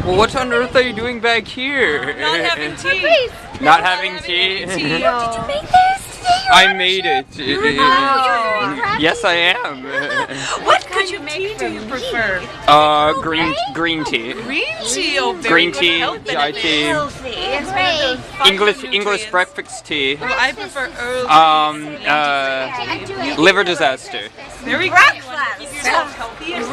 Well, what on earth are you doing back here? Not having tea. Not having tea? Did you make this? I made it. Oh. Yes, I am. What kind of tea do you prefer? Green tea. Green tea, oh, very Green good tea, health chai benefits. tea. Healthy. It's great. English breakfast tea. Well, I prefer Earl Liver disaster. Very good. You want to keep yourself healthy and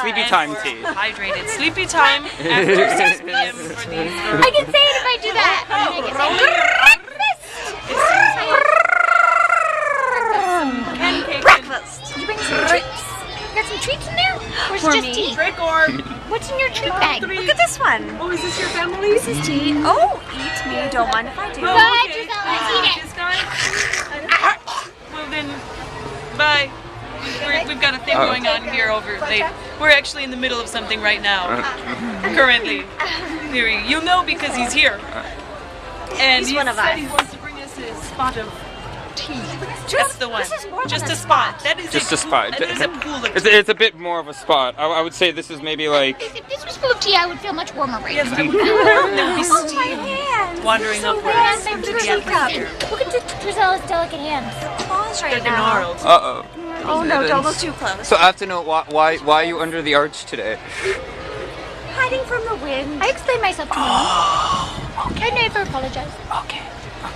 Sleepy time tea. hydrated. Sleepy time after 6 p.m. for these. I can say it if I do that. I can say breakfast. Did you bring some treats? You got some treats in there? Where's For just me? tea? Trick or What's in your treat bag? Look at this one. oh, is this your family? This is tea. Oh, eat me. Don't mind if I do. Good, okay. Giselle, let's eat it. This guy? Well then, bye. We've got a thing going on here over late. We're actually in the middle of something right now. Currently. You'll know because he's here. And He's one of said us. he wants to bring us a spot of tea. Just- That's the one. this is more Just than a a spot. That is Just a spot. That is a pool of It's a bit more of a spot. I would say this is maybe like. If this was full of tea, I would feel much warmer right Yes, now. I would there would be Oh, my steam hands. wandering So upwards bad. My into the teacup. atmosphere. Look at Giselle's delicate hands. Claws They're right now. gnarled. Uh-oh. Oh no, don't look too close. So I have to know why are you under the arch today? Hiding from the wind. I explained myself to Mom. I never apologize. Okay.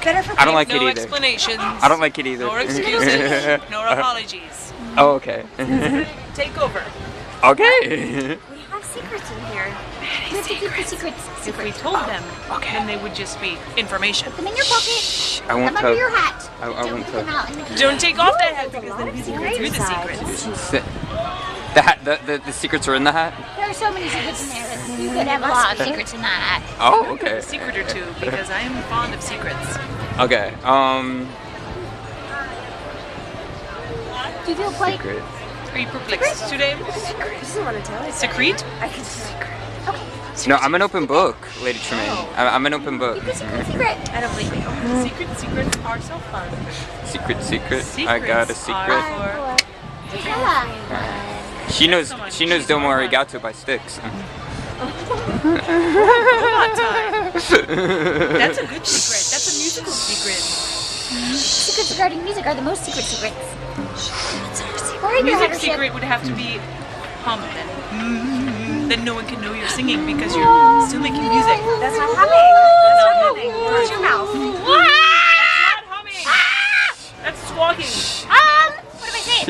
Better for I don't like No it either. explanations. I don't like it either. Nor excuses. Nor apologies. Oh, okay. Take over. Okay. We have secrets in here. You have to keep the secrets. If we told them, then they would just be information. Put them in your pocket. I Put won't them under tell. your hat. I Don't won't put them tell. out in the Don't take off that hat because lot then of we can go secrets through the inside. secrets. The hat. The secrets are in the hat. There are so many secrets in there. That you could have a lot of secrets in that hat. Oh, okay. A secret or two because I am fond of secrets. Okay. Do you feel quite... Secret. Are you perplexed today? This is what I tell you. Secret? I can secret. No, I'm an open book, Lady Tremaine. I'm an open book. Secret. I don't believe you. Secrets are so fun. Secret. I got a secret. Are Gisella. She knows Domo Arigato by Styx. for robot time. That's a good secret. That's a musical secret. Secrets regarding music are the most secret secrets. Or in your Music head or secret would have to be hum then. Then no one can know you're singing because you're still making music. That's not humming. That's not humming. Close your mouth. That's not humming. That's squawking. What am I saying?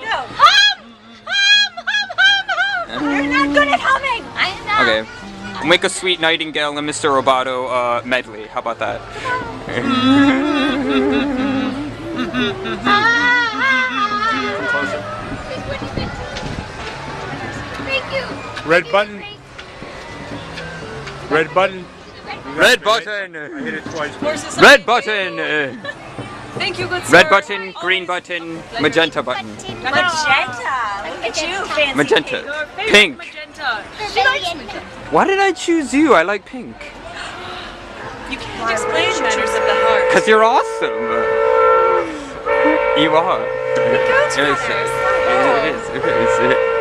No. You're not good at humming. I am not. Okay. We'll make a sweet Nightingale and Mr. Roboto medley. How about that? Thank you. Red button. Red button. Red I button. hit it twice. Horses Red are- button. Thank you, good sir. Red button. Green button. Magenta button. Magenta. Look at you, fancy. Magenta. Your favorite Pink. Magenta. She likes me. Why did I choose you? I like pink. You can't explain matters of the heart. Cause you're awesome. You are. Go to It is. It is. It is.